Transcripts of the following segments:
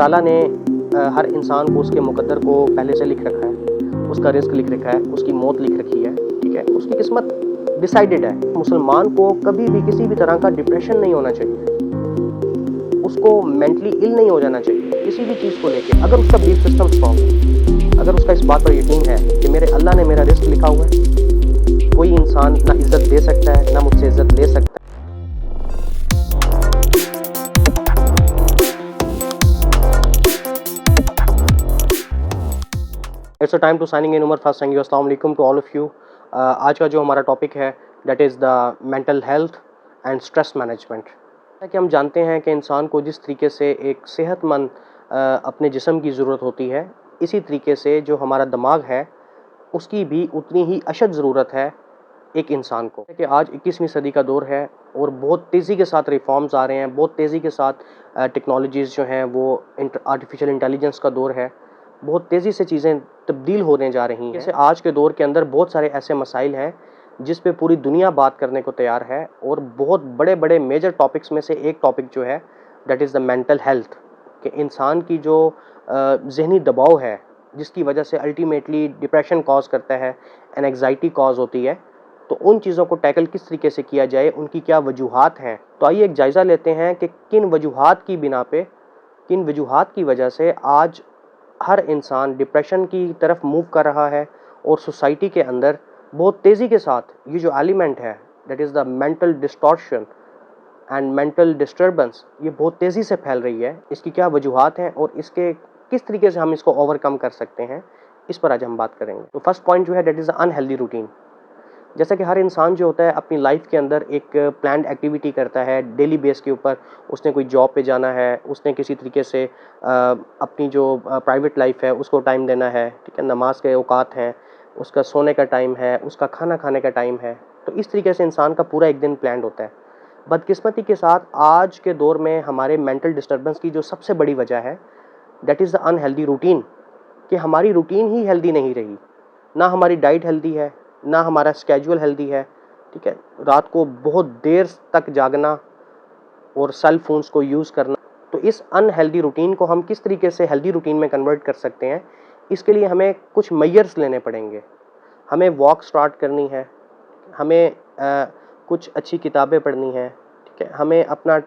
ताला ने हर इंसान को उसके मुकद्दर को पहले से लिख रखा है, उसका रिस्क लिख रखा है, उसकी मौत लिख रखी है, ठीक है, उसकी किस्मत डिसाइडेड है। मुसलमान को कभी भी किसी भी तरह का डिप्रेशन नहीं होना चाहिए, उसको मेंटली इल नहीं हो जाना चाहिए किसी भी चीज़ को लेके, अगर उसका बिलीफ सिस्टम स्ट्रॉन्ग है, अगर उसका इस बात पर यकीन है कि मेरे अल्लाह ने मेरा रिस्क लिखा हुआ है, कोई इंसान ना इज्जत दे सकता है ना मुझसे इज्जत ले सकता है। It's a time to signing in Umar first thank you अस्सलाम वालेकुम टू ऑल ऑफ यू। आज का जो हमारा टॉपिक है that is the mental health and stress management. जैसा कि हम जानते हैं कि इंसान को जिस तरीके से एक सेहतमंद अपने जिस्म की ज़रूरत होती है, इसी तरीके से जो हमारा दिमाग है उसकी भी उतनी ही अशद ज़रूरत है एक इंसान को। कि आज 21वीं सदी का दौर है और बहुत तेज़ी के साथ रिफॉर्म्स आ रहे हैं, बहुत तेज़ी के साथ टेक्नोलॉजीज़ जो हैं वो आर्टिफिशियल इंटेलिजेंस का दौर है, बहुत तेज़ी से चीज़ें तब्दील होने जा रही हैं। जैसे आज के दौर के अंदर बहुत सारे ऐसे मसाइल हैं जिस पे पूरी दुनिया बात करने को तैयार है, और बहुत बड़े बड़े मेजर टॉपिक्स में से एक टॉपिक जो है that is the mental health. कि इंसान की जो ज़हनी दबाव है जिसकी वजह से अल्टीमेटली डिप्रेशन कॉज करता है, एंग्जाइटी कॉज होती है, तो उन चीज़ों को टैकल किस तरीके से किया जाए, उनकी क्या वजूहात हैं। तो आइए एक जायज़ा लेते हैं कि किन वजूहात की बिना पे, किन वजूहात की वजह से आज हर इंसान डिप्रेशन की तरफ मूव कर रहा है, और सोसाइटी के अंदर बहुत तेज़ी के साथ ये जो एलिमेंट है that is the mental distortion and mental disturbance, ये बहुत तेज़ी से फैल रही है। इसकी क्या वजूहात हैं और इसके किस तरीके से हम इसको ओवरकम कर सकते हैं, इस पर आज हम बात करेंगे। तो फर्स्ट पॉइंट जो है that is the unhealthy routine. जैसा कि हर इंसान जो होता है अपनी लाइफ के अंदर एक प्लान्ड एक्टिविटी करता है डेली बेस के ऊपर। उसने कोई जॉब पे जाना है, उसने किसी तरीके से अपनी जो प्राइवेट लाइफ है उसको टाइम देना है, ठीक है, नमाज के औकात हैं, उसका सोने का टाइम है, उसका खाना खाने का टाइम है। तो इस तरीके से इंसान का पूरा एक दिन प्लान्ड होता है। बदकिस्मती के साथ आज के दौर में हमारे मेंटल डिस्टर्बेंस की जो सबसे बड़ी वजह है that is the unhealthy routine. कि हमारी रूटीन ही हेल्दी नहीं रही, ना हमारी डाइट हेल्दी है, ना हमारा स्केड्यूल हेल्दी है, ठीक है, रात को बहुत देर तक जागना और सेल फोन्स को यूज़ करना। तो इस अनहेल्दी रूटीन को हम किस तरीके से हेल्दी रूटीन में कन्वर्ट कर सकते हैं, इसके लिए हमें कुछ मेजर्स लेने पड़ेंगे। हमें वॉक स्टार्ट करनी है, हमें कुछ अच्छी किताबें पढ़नी है, ठीक है, हमें अपना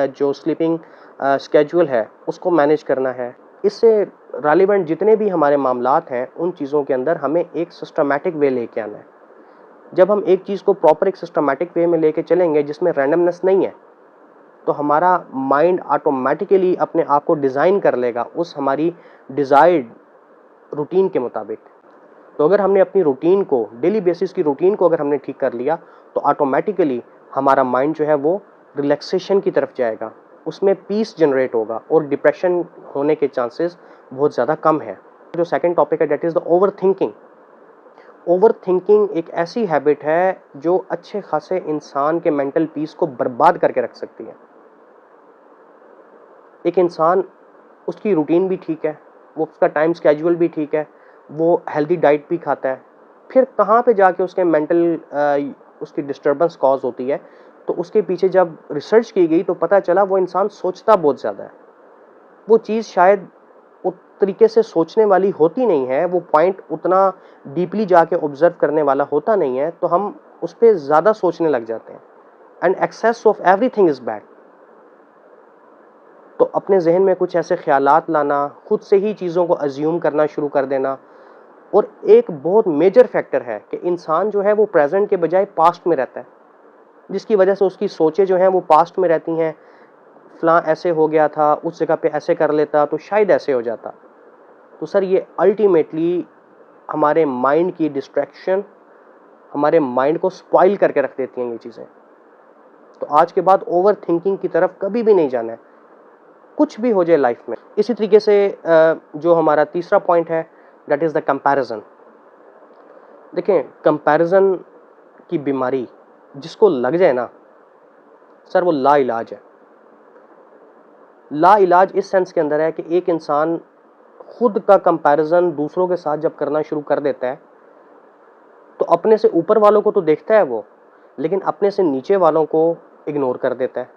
जो स्लीपिंग स्केड्यूल है उसको मैनेज करना है। इससे रेलिवेंट जितने भी हमारे मामलात हैं उन चीज़ों के अंदर हमें एक सिस्टमैटिक वे लेके आना है। जब हम एक चीज़ को प्रॉपर एक सिस्टमैटिक वे में लेके चलेंगे जिसमें रैंडमनेस नहीं है, तो हमारा माइंड ऑटोमेटिकली अपने आप को डिज़ाइन कर लेगा उस हमारी डिज़ायर्ड रूटीन के मुताबिक। तो अगर हमने अपनी रूटीन को, डेली बेसिस की रूटीन को अगर हमने ठीक कर लिया, तो ऑटोमेटिकली हमारा माइंड जो है वो रिलैक्सेशन की तरफ जाएगा, उसमें पीस जनरेट होगा और डिप्रेशन होने के चांसेस बहुत ज़्यादा कम है। जो सेकंड टॉपिक है that is the over thinking. Over thinking एक ऐसी हैबिट है जो अच्छे खासे इंसान के मेंटल पीस को बर्बाद करके रख सकती है। एक इंसान, उसकी रूटीन भी ठीक है, वो उसका टाइम स्केड्यूल भी ठीक है, वो हेल्दी डाइट भी खाता है, फिर कहाँ पे जाके उसके मेंटल उसकी डिस्टर्बेंस कॉज होती है। तो उसके पीछे जब रिसर्च की गई तो पता चला वो इंसान सोचता बहुत ज़्यादा है। वो चीज़ शायद उस तरीके से सोचने वाली होती नहीं है, वो पॉइंट उतना डीपली जाके ऑब्जर्व करने वाला होता नहीं है, तो हम उस पे ज़्यादा सोचने लग जाते हैं। And excess of everything is bad. तो अपने ज़हन में कुछ ऐसे ख़्यालात लाना, खुद से ही चीज़ों को अज़्यूम करना शुरू कर देना। और एक बहुत मेजर फैक्टर है कि इंसान जो है वो प्रेज़ेंट के बजाय पास्ट में रहता है, जिसकी वजह से उसकी सोचें जो हैं वो पास्ट में रहती हैं। फ़लाँ ऐसे हो गया था, उस जगह पे ऐसे कर लेता तो शायद ऐसे हो जाता। तो सर ये अल्टीमेटली हमारे माइंड की डिस्ट्रैक्शन, हमारे माइंड को स्पॉइल करके रख देती हैं ये चीज़ें। तो आज के बाद ओवर थिंकिंग की तरफ कभी भी नहीं जाना है, कुछ भी हो जाए लाइफ में। इसी तरीके से जो हमारा तीसरा पॉइंट है दैट इज़ द कंपैरिजन। देखें, कंपैरिजन की बीमारी जिसको लग जाए ना सर, वो लाइलाज है। लाइलाज इस सेंस के अंदर है कि एक इंसान खुद का कंपैरिजन दूसरों के साथ जब करना शुरू कर देता है, तो अपने से ऊपर वालों को तो देखता है वो, लेकिन अपने से नीचे वालों को इग्नोर कर देता है।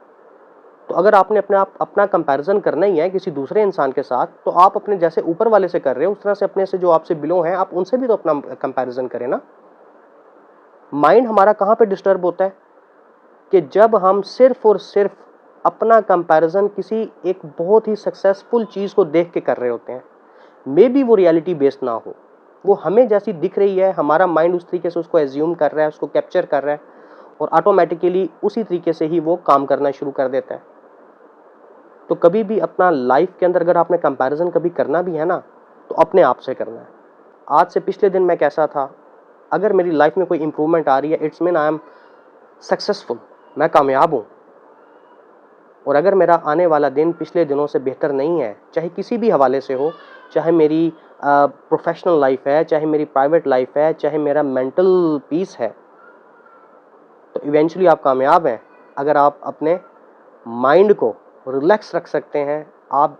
तो अगर आपने अपना कंपैरिजन करना ही है किसी दूसरे इंसान के साथ, तो आप अपने जैसे ऊपर वाले से कर रहे हो उस तरह से अपने से जो आपसे बिलो हैं आप उनसे भी तो अपना कंपैरिजन करें ना। माइंड हमारा कहाँ पे डिस्टर्ब होता है कि जब हम सिर्फ और सिर्फ अपना कंपैरिजन किसी एक बहुत ही सक्सेसफुल चीज को देख के कर रहे होते हैं। मे बी वो रियलिटी बेस्ड ना हो, वो हमें जैसी दिख रही है हमारा माइंड उस तरीके से उसको एज्यूम कर रहा है, उसको कैप्चर कर रहा है और ऑटोमेटिकली उसी तरीके से ही वो काम करना शुरू कर देता है। तो कभी भी अपना लाइफ के अंदर अगर आपने कंपैरिजन कभी करना भी है ना, तो अपने आप से करना है। आज से पिछले दिन मैं कैसा था, अगर मेरी लाइफ में कोई इंप्रूवमेंट आ रही है, it's mean I am successful, मैं कामयाब हूँ। और अगर मेरा आने वाला दिन पिछले दिनों से बेहतर नहीं है, चाहे किसी भी हवाले से हो, चाहे मेरी प्रोफेशनल लाइफ है, चाहे मेरी प्राइवेट लाइफ है, चाहे मेरा मेंटल पीस है, तो इवेंचुअली आप कामयाब हैं अगर आप अपने माइंड को रिलैक्स रख सकते हैं। आप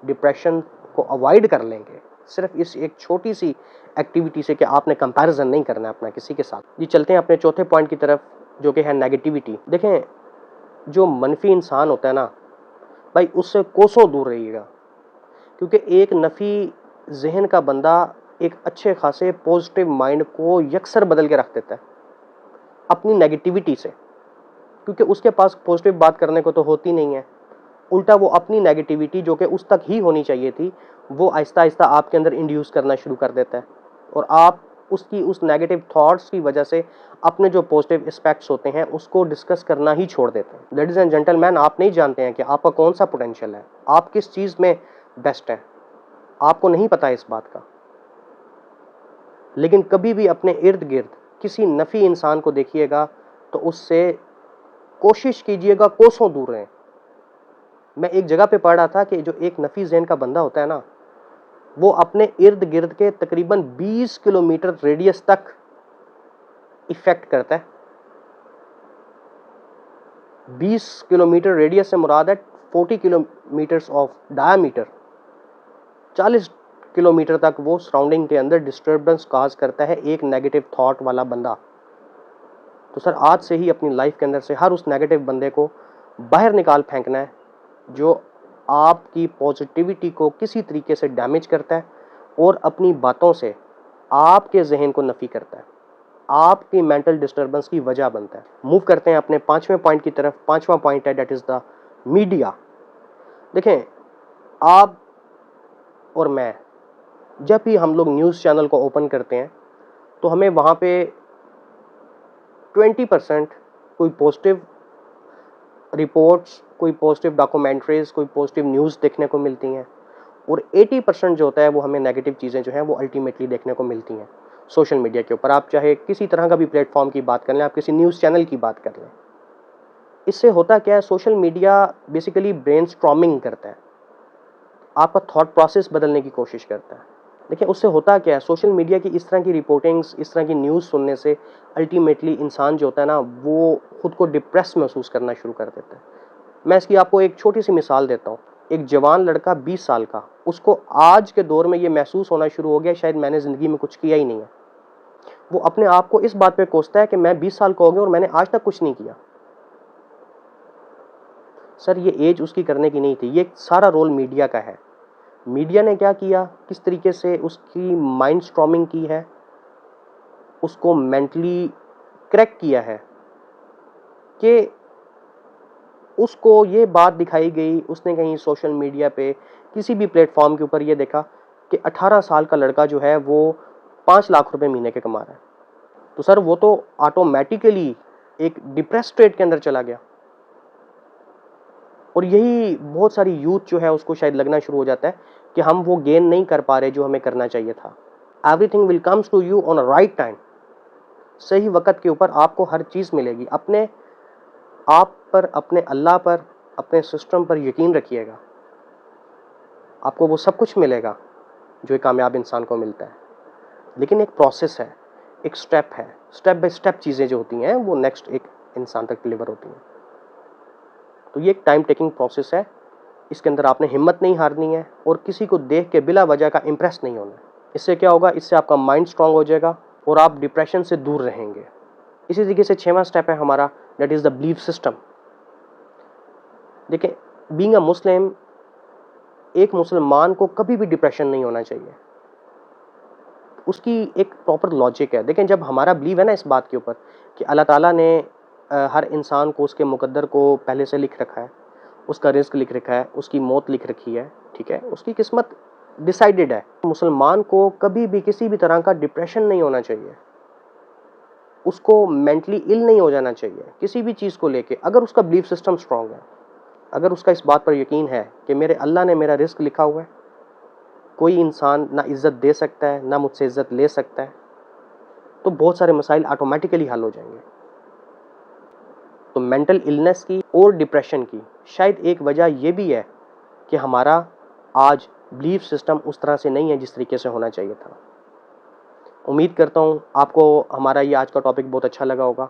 डिप्रेशन को अवॉइड कर लेंगे सिर्फ इस एक छोटी सी एक्टिविटी से कि आपने कंपैरिजन नहीं करना है अपना किसी के साथ। जी चलते हैं अपने चौथे पॉइंट की तरफ, जो कि है नेगेटिविटी। देखें, जो मनफी इंसान होता है ना भाई, उससे कोसों दूर रहिएगा, क्योंकि एक नफी जहन का बंदा एक अच्छे खासे पॉजिटिव माइंड को यकसर बदल के रख देता है अपनी नेगेटिविटी से, क्योंकि उसके पास पॉजिटिव बात करने को तो होती नहीं है। उल्टा वो अपनी नेगेटिविटी जो कि उस तक ही होनी चाहिए थी, वो आहिस्ता आहिस्ता आपके अंदर इंड्यूस करना शुरू कर देता है और आप उसकी उस नेगेटिव थॉट्स की वजह से अपने जो पॉजिटिव एस्पेक्ट्स होते हैं उसको डिस्कस करना ही छोड़ देते हैं। लेडीज एंड जेंटलमैन, आप नहीं जानते हैं कि आपका कौन सा पोटेंशियल है, आप किस चीज़ में बेस्ट है, आपको नहीं पता इस बात का। लेकिन कभी भी अपने इर्द गिर्द किसी नफी इंसान को देखिएगा तो उससे कोशिश कीजिएगा कोसों दूर रहें। मैं एक जगह पे पढ़ रहा था कि जो एक नफी ज़हन का बंदा होता है ना, वो अपने इर्द गिर्द के तकरीबन 20 किलोमीटर रेडियस तक इफेक्ट करता है। 20 किलोमीटर रेडियस से मुराद है 40 किलोमीटर्स ऑफ डायामीटर। 40 किलोमीटर तक वो सराउंडिंग के अंदर डिस्टर्बेंस काज करता है एक नेगेटिव थॉट वाला बंदा। तो सर आज से ही अपनी लाइफ के अंदर से हर उस नेगेटिव बंदे को बाहर निकाल फेंकना है जो आपकी पॉजिटिविटी को किसी तरीके से डैमेज करता है और अपनी बातों से आपके जहन को नफी करता है, आपकी मेंटल डिस्टर्बेंस की वजह बनता है। मूव करते हैं अपने पांचवें पॉइंट की तरफ। पांचवा पॉइंट है दैट इज द मीडिया। देखें, आप और मैं जब भी हम लोग न्यूज़ चैनल को ओपन करते हैं तो हमें वहाँ पे 20% कोई पॉजिटिव रिपोर्ट्स, कोई पॉजिटिव डॉक्यूमेंट्रीज, कोई पॉजिटिव न्यूज़ देखने को मिलती हैं और 80% जो होता है वो हमें नेगेटिव चीज़ें जो हैं वो अल्टीमेटली देखने को मिलती हैं सोशल मीडिया के ऊपर। आप चाहे किसी तरह का भी प्लेटफॉर्म की बात कर लें, आप किसी न्यूज़ चैनल की बात कर लें, इससे होता क्या है, social media basically brain storming करता है, आपका थॉट प्रोसेस बदलने की कोशिश करता है। देखिए उससे होता क्या है, सोशल मीडिया की इस तरह की रिपोर्टिंग्स, इस तरह की न्यूज़ सुनने से अल्टीमेटली इंसान जो होता है ना वो खुद को डिप्रेस महसूस करना शुरू कर देता है। मैं इसकी आपको एक छोटी सी मिसाल देता हूँ। एक जवान लड़का 20 साल का, उसको आज के दौर में ये महसूस होना शुरू हो गया शायद मैंने ज़िंदगी में कुछ किया ही नहीं है। वो अपने आप को इस बात पे कोसता है कि मैं 20 साल का हो गया और मैंने आज तक कुछ नहीं किया। सर ये एज उसकी करने की नहीं थी, ये सारा रोल मीडिया का है। मीडिया ने क्या किया, किस तरीके से उसकी माइंड स्ट्रॉमिंग की है, उसको मेंटली क्रैक किया है कि उसको ये बात दिखाई गई, उसने कहीं सोशल मीडिया पे किसी भी प्लेटफॉर्म के ऊपर ये देखा कि 18 साल का लड़का जो है वो 5 लाख रुपए महीने के कमा रहा है। तो सर वो तो ऑटोमेटिकली एक डिप्रेस स्टेट के अंदर चला गया और यही बहुत सारी यूथ जो है उसको शायद लगना शुरू हो जाता है कि हम वो गेन नहीं कर पा रहे जो हमें करना चाहिए था। Everything will comes to you on a right time. सही वक्त के ऊपर आपको हर चीज़ मिलेगी। अपने आप पर, अपने अल्लाह पर, अपने सिस्टम पर यकीन रखिएगा, आपको वो सब कुछ मिलेगा जो एक कामयाब इंसान को मिलता है। लेकिन एक प्रोसेस है, एक स्टेप है, स्टेप बाय स्टेप चीज़ें जो होती हैं वो नेक्स्ट एक इंसान तक डिलीवर होती हैं। तो ये एक टाइम टेकिंग प्रोसेस है, इसके अंदर आपने हिम्मत नहीं हारनी है और किसी को देख के बिला वजह का इम्प्रेस नहीं होना है। इससे क्या होगा, इससे आपका माइंड स्ट्रांग हो जाएगा और आप डिप्रेशन से दूर रहेंगे। इसी तरीके से 6वां स्टेप है हमारा, that is the belief system. देखें, बीइंग अ मुस्लिम, एक मुसलमान को कभी भी डिप्रेशन नहीं होना चाहिए। उसकी एक प्रॉपर लॉजिक है। देखें, जब हमारा बिलीव है ना इस बात के ऊपर कि अल्लाह ताला ने हर इंसान को उसके मुकद्दर को पहले से लिख रखा है, उसका रिज़्क लिख रखा है, उसकी मौत लिख रखी है, ठीक है? उसकी किस्मत डिसाइडेड है। मुसलमान को कभी भी किसी भी तरह का डिप्रेशन नहीं होना चाहिए। उसको मेंटली इल नहीं हो जाना चाहिए किसी भी चीज़ को लेके, अगर उसका बिलीफ सिस्टम स्ट्रॉन्ग है। अगर उसका इस बात पर यकीन है कि मेरे अल्लाह ने मेरा रिज़्क लिखा हुआ है, कोई इंसान ना इज़्ज़त दे सकता है, ना मुझसे इज़्ज़त ले सकता है, तो बहुत सारे मसाइल ऑटोमेटिकली हल हो जाएंगे। तो मेंटल इलनेस की और डिप्रेशन की शायद एक वजह ये भी है कि हमारा आज बिलीफ सिस्टम उस तरह से नहीं है जिस तरीके से होना चाहिए था। उम्मीद करता हूँ आपको हमारा ये आज का टॉपिक बहुत अच्छा लगा होगा।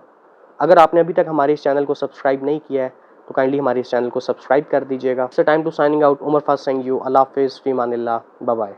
अगर आपने अभी तक हमारे इस चैनल को सब्सक्राइब नहीं किया है तो काइंडली हमारे इस चैनल को सब्सक्राइब कर दीजिएगा। It's time to signing out. Umar Faaz saying you अल्लाह हाफिज़, फी अमानिल्लाह, बाय बाय।